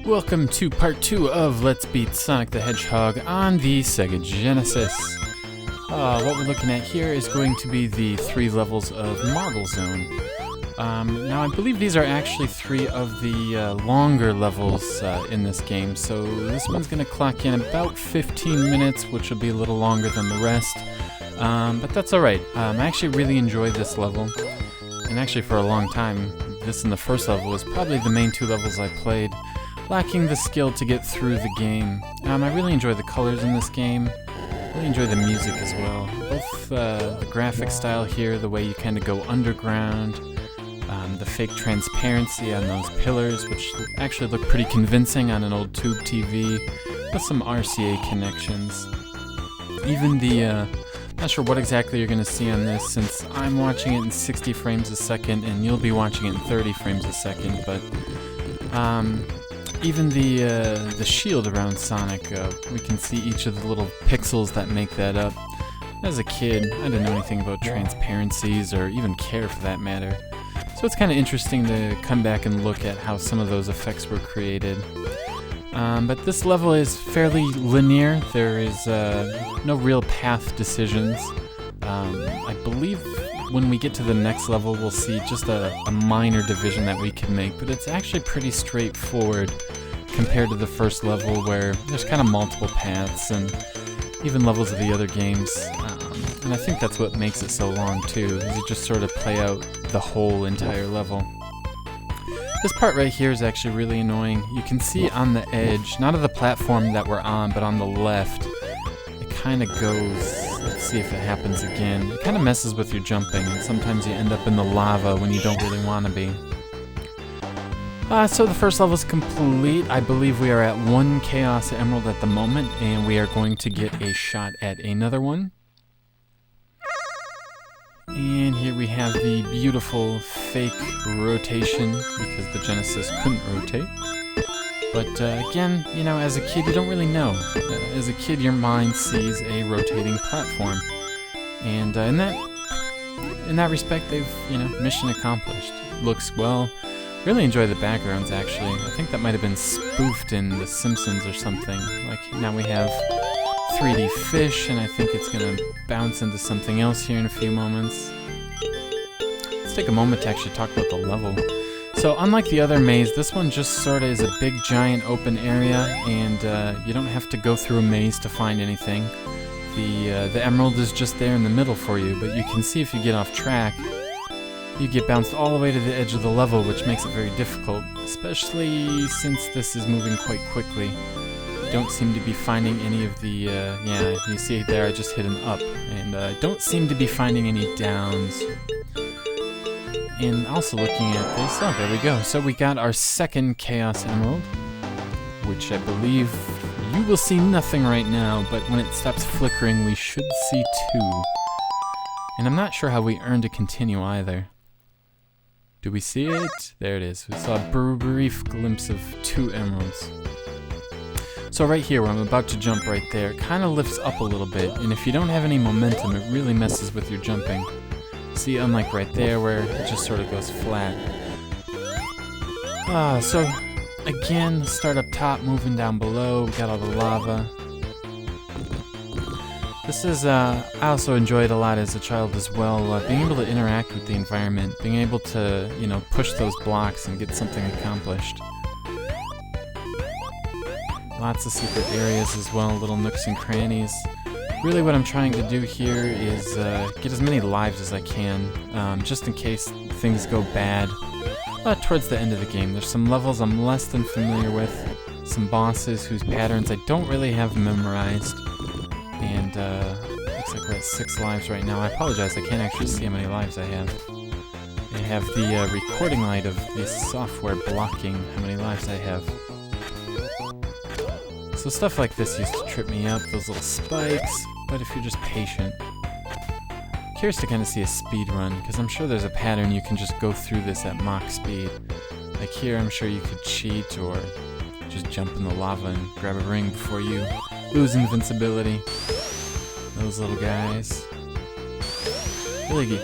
Welcome to part 2 of Let's Beat Sonic the Hedgehog on the Sega Genesis. What we're looking at here is going to be the 3 levels of Marble Zone. Now I believe these are actually 3 of the longer levels in this game, so this one's going to clock in about 15 minutes, which will be a little longer than the rest. But that's alright. I actually really enjoyed this level, and actually for a long time, this and the first level was probably the main 2 levels I played, lacking the skill to get through the game. I really enjoy the colors in this game, really enjoy the music as well. Both the graphic style here, the way you kind of go underground, the fake transparency on those pillars, which actually look pretty convincing on an old tube TV, with some RCA connections. Even the, not sure what exactly you're going to see on this, since I'm watching it in 60 frames a second, and you'll be watching it in 30 frames a second, but even the shield around Sonic, we can see each of the little pixels that make that up. As a kid, I didn't know anything about transparencies, or even care for that matter. So it's kind of interesting to come back and look at how some of those effects were created. But this level is fairly linear. There is no real path decisions. I believe when we get to the next level, we'll see just a minor division that we can make, but it's actually pretty straightforward compared to the first level, where there's kind of multiple paths and even levels of the other games. And I think that's what makes it so long too, is you just sort of play out the whole entire level. This part right here is actually really annoying. You can see on the edge, not of the platform that we're on, but on the left, it kind of goes, let's see if it happens again. It kind of messes with your jumping, and sometimes you end up in the lava when you don't really want to be. So the first level is complete. I believe we are at 1 Chaos Emerald at the moment, and we are going to get a shot at another one. And here we have the beautiful fake rotation, because the Genesis couldn't rotate. But again, you know, as a kid, you don't really know. As a kid, your mind sees a rotating platform. And in that respect, they've, you know, mission accomplished. Looks well. Really enjoy the backgrounds, actually. I think that might have been spoofed in The Simpsons or something. Like, now we have 3D fish, and I think it's going to bounce into something else here in a few moments. Let's take a moment to actually talk about the level. So, unlike the other maze, this one just sort of is a big, giant open area, and you don't have to go through a maze to find anything. The emerald is just there in the middle for you, but you can see if you get off track, you get bounced all the way to the edge of the level, which makes it very difficult, especially since this is moving quite quickly. You don't seem to be finding any of the, yeah, you see there I just hit an up, and don't seem to be finding any downs. And also looking at this, oh, there we go. So we got our second Chaos Emerald, which I believe you will see nothing right now, but when it stops flickering, we should see 2. And I'm not sure how we earned to continue either. Do we see it? There it is. We saw a brief glimpse of 2 emeralds. So right here, where I'm about to jump right there, it kind of lifts up a little bit, and if you don't have any momentum, it really messes with your jumping. See, unlike right there, where it just sort of goes flat. So again, start up top, moving down below, we got all the lava. This is, I also enjoyed a lot as a child as well, being able to interact with the environment, being able to, you know, push those blocks and get something accomplished. Lots of secret areas as well, little nooks and crannies. Really what I'm trying to do here is get as many lives as I can, just in case things go bad. Towards the end of the game, there's some levels I'm less than familiar with, some bosses whose patterns I don't really have memorized. And looks like we're at 6 lives right now. I apologize, I can't actually see how many lives I have. I have the recording light of this software blocking how many lives I have. So stuff like this used to trip me up, those little spikes, but if you're just patient. Curious to kind of see a speed run, because I'm sure there's a pattern you can just go through this at Mach speed. Like here, I'm sure you could cheat, or just jump in the lava and grab a ring before you lose invincibility. Those little guys. Really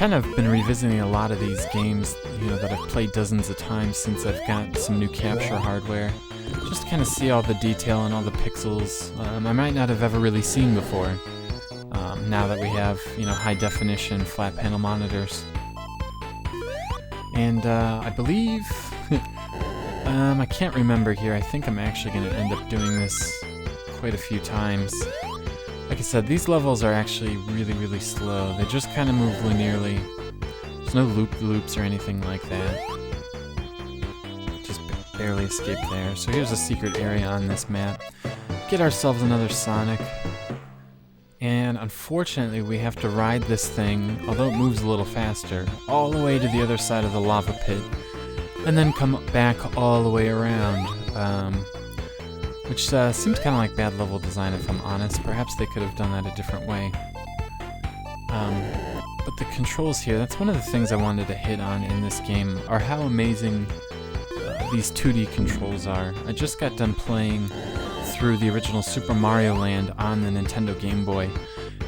Kind of been revisiting a lot of these games, you know, that I've played dozens of times since I've got some new capture hardware. Just to kind of see all the detail and all the pixels I might not have ever really seen before. Now that we have, you know, high definition flat panel monitors. And I believe, I can't remember here, I think I'm actually going to end up doing this quite a few times. Like I said, these levels are actually really, really slow. They just kind of move linearly. There's no loop-loops or anything like that. Just barely escaped there. So here's a secret area on this map. Get ourselves another Sonic. And unfortunately, we have to ride this thing, although it moves a little faster, all the way to the other side of the lava pit, and then come back all the way around. Which seems kind of like bad level design, if I'm honest. Perhaps they could have done that a different way. But the controls here, that's one of the things I wanted to hit on in this game, are how amazing these 2D controls are. I just got done playing through the original Super Mario Land on the Nintendo Game Boy,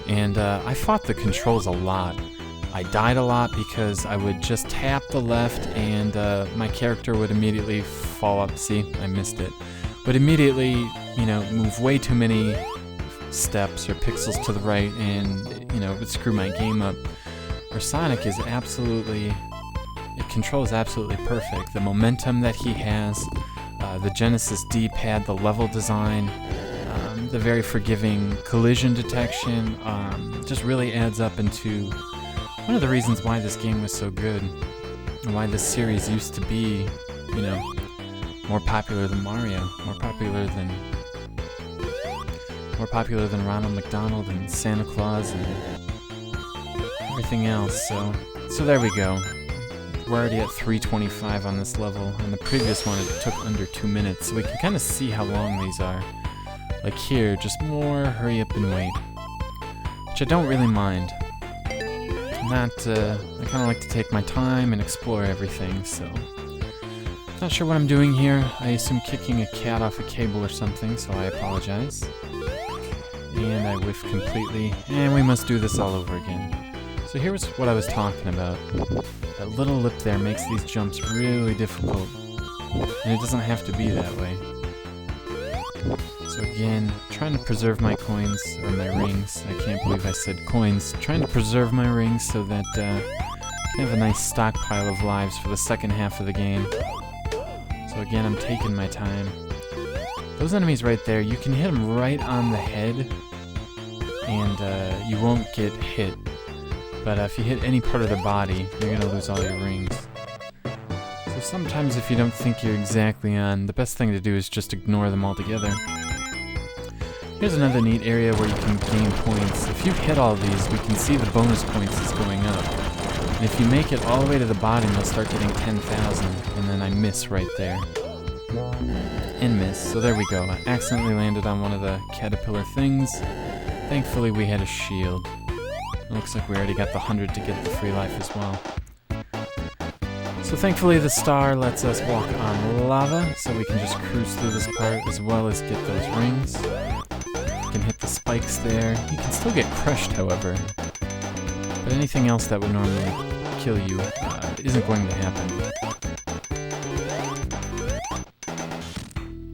and I fought the controls a lot. I died a lot because I would just tap the left and my character would immediately fall up. See, I missed it. Would immediately, you know, move way too many steps or pixels to the right, and, you know, it would screw my game up. Where Sonic is absolutely, it controls absolutely perfect. The momentum that he has, the Genesis D-pad, the level design, the very forgiving collision detection, just really adds up into one of the reasons why this game was so good, and why this series used to be, you know, more popular than Mario, more popular than Ronald McDonald and Santa Claus and everything else. So there we go. We're already at 3:25 on this level. On the previous one, it took under 2 minutes, so we can kind of see how long these are. Like here, just more hurry up and wait, which I don't really mind. I kind of like to take my time and explore everything, so. Not sure what I'm doing here. I assume kicking a cat off a cable or something, so I apologize. And I whiffed completely, and we must do this all over again. So here was what I was talking about. That little lip there makes these jumps really difficult, and it doesn't have to be that way. So again, trying to preserve my coins, or my rings. I can't believe I said coins. Trying to preserve my rings so that I can have a nice stockpile of lives for the second half of the game. So again, I'm taking my time. Those enemies right there, you can hit them right on the head, and you won't get hit. But if you hit any part of the body, you're going to lose all your rings. So sometimes if you don't think you're exactly on, the best thing to do is just ignore them altogether. Here's another neat area where you can gain points. If you hit all these, we can see the bonus points is going up. And if you make it all the way to the bottom, you'll start getting 10,000, and then I miss right there. And miss, so there we go. I accidentally landed on one of the caterpillar things. Thankfully we had a shield. It looks like we already got the 100 to get the free life as well. So thankfully the star lets us walk on lava, so we can just cruise through this part as well as get those rings. You can hit the spikes there. You can still get crushed, however. But anything else that would normally kill you isn't going to happen.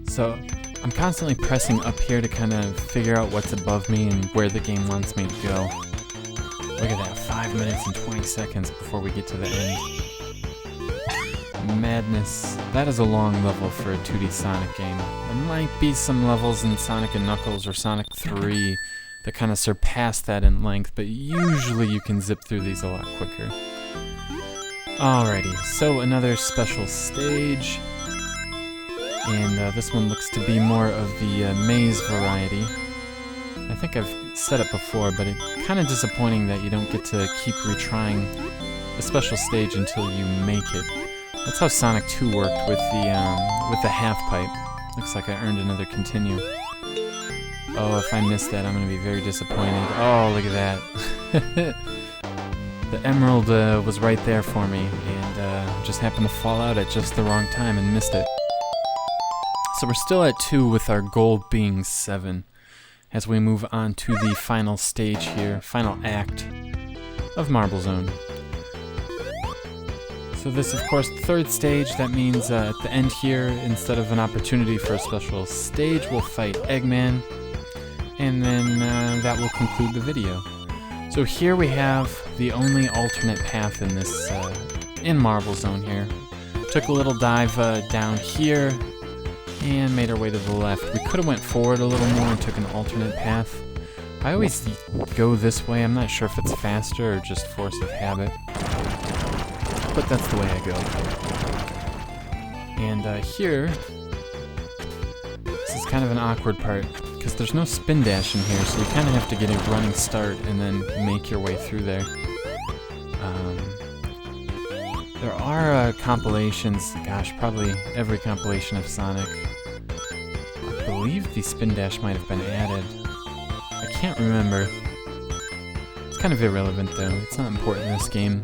So I'm constantly pressing up here to kind of figure out what's above me and where the game wants me to go. Look at that, 5 minutes and 20 seconds before we get to the end. Madness. That is a long level for a 2D Sonic game. There might be some levels in Sonic & Knuckles or Sonic 3 that kind of surpass that in length, but usually you can zip through these a lot quicker. Alrighty, so another special stage. And this one looks to be more of the maze variety. I think I've said it before, but it's kind of disappointing that you don't get to keep retrying a special stage until you make it. That's how Sonic 2 worked with the half pipe. Looks like I earned another continue. Oh, if I missed that, I'm going to be very disappointed. Oh, look at that. The emerald was right there for me, and just happened to fall out at just the wrong time and missed it. So we're still at 2 with our goal being 7 as we move on to the final stage here, final act of Marble Zone. So this, of course, the third stage. That means at the end here, instead of an opportunity for a special stage, we'll fight Eggman. And then that will conclude the video. So here we have the only alternate path in this, in Marble Zone here. Took a little dive down here and made our way to the left. We could have went forward a little more and took an alternate path. I always go this way. I'm not sure if it's faster or just force of habit. But that's the way I go. And here, this is kind of an awkward part, because there's no spin dash in here, so you kind of have to get a running start and then make your way through there. There are compilations, gosh, probably every compilation of Sonic. I believe the spin dash might have been added. I can't remember. It's kind of irrelevant though, it's not important in this game.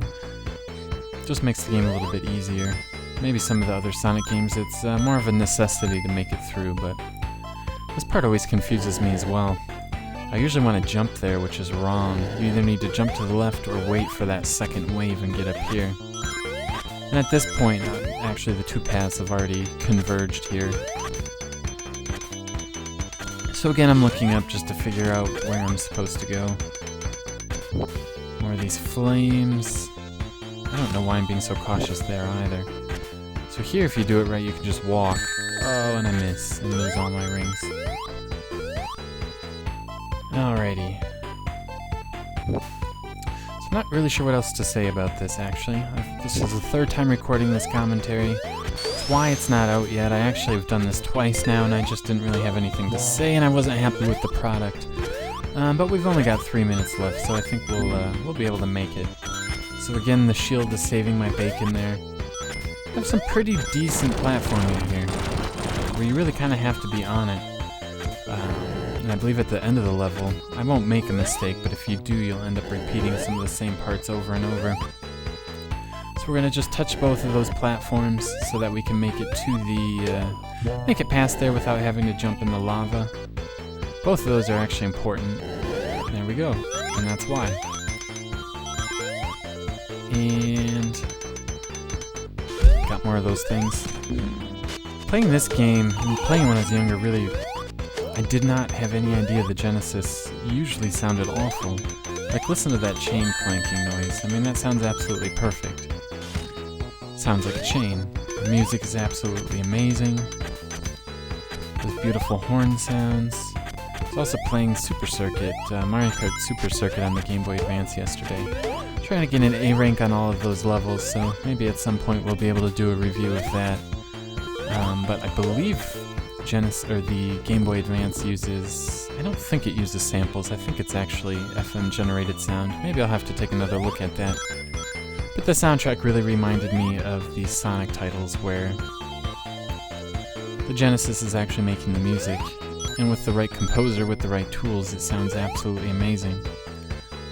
It just makes the game a little bit easier. Maybe some of the other Sonic games it's more of a necessity to make it through, but this part always confuses me as well. I usually want to jump there, which is wrong. You either need to jump to the left or wait for that second wave and get up here. And at this point, actually the two paths have already converged here. So again, I'm looking up just to figure out where I'm supposed to go. More of these flames. I don't know why I'm being so cautious there either. So here, if you do it right, you can just walk. Oh, and I miss and lose all my rings. Alrighty. So I'm not really sure what else to say about this, actually. This is the third time recording this commentary. It's why it's not out yet. I actually have done this twice now, and I just didn't really have anything to say, and I wasn't happy with the product. But we've only got 3 minutes left, so I think we'll be able to make it. So again, the shield is saving my bacon there. I have some pretty decent platforming here, where you really kind of have to be on it. And I believe at the end of the level, I won't make a mistake, but if you do, you'll end up repeating some of the same parts over and over. So we're going to just touch both of those platforms so that we can make it to the, make it past there without having to jump in the lava. Both of those are actually important. There we go, and that's why. And got more of those things. Playing this game, and playing when I was younger, really, I did not have any idea the Genesis usually sounded awful. Like, listen to that chain clanking noise. I mean, that sounds absolutely perfect. Sounds like a chain. The music is absolutely amazing. Those beautiful horn sounds. I was also playing Super Circuit, Mario Kart Super Circuit on the Game Boy Advance yesterday. Trying to get an A rank on all of those levels, so maybe at some point we'll be able to do a review of that. But I believe the Game Boy Advance uses... I don't think it uses samples. I think it's actually FM generated sound. Maybe I'll have to take another look at that. But the soundtrack really reminded me of the Sonic titles where the Genesis is actually making the music. And with the right composer, with the right tools, it sounds absolutely amazing.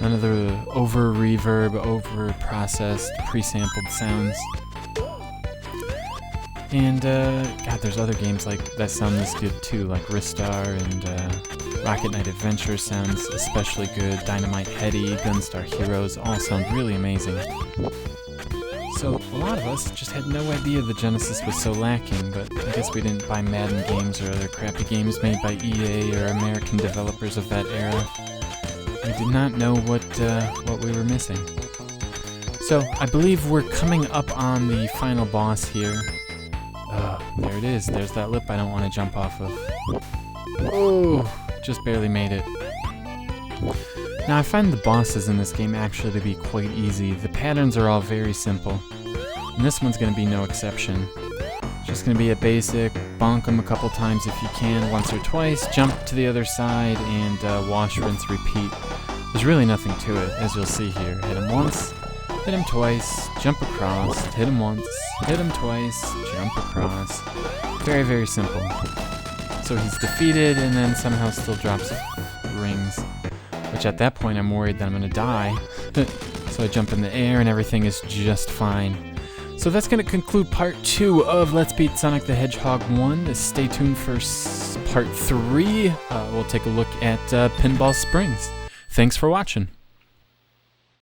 None of the over-reverb, over-processed, pre-sampled sounds. And, God, there's other games like that sound this good too, like Ristar and Rocket Knight Adventure sounds especially good. Dynamite Heady, Gunstar Heroes, all sound really amazing. So, a lot of us just had no idea the Genesis was so lacking, but I guess we didn't buy Madden games or other crappy games made by EA or American developers of that era. We did not know what we were missing. So, I believe we're coming up on the final boss here. There it is. There's that lip I don't want to jump off of. Oh, just barely made it. Now, I find the bosses in this game actually to be quite easy. The patterns are all very simple. And this one's going to be no exception. Just going to be a basic, bonk them a couple times if you can, once or twice, jump to the other side, and wash, rinse, repeat. There's really nothing to it, as you'll see here. Hit him once, hit him twice, jump across, hit him once, hit him twice, jump across. Very, very simple. So he's defeated and then somehow still drops rings. Which at that point I'm worried that I'm gonna die. So I jump in the air and everything is just fine. So that's gonna conclude part 2 of Let's Beat Sonic the Hedgehog 1. Stay tuned for part 3. We'll take a look at Pinball Springs. Thanks for watching.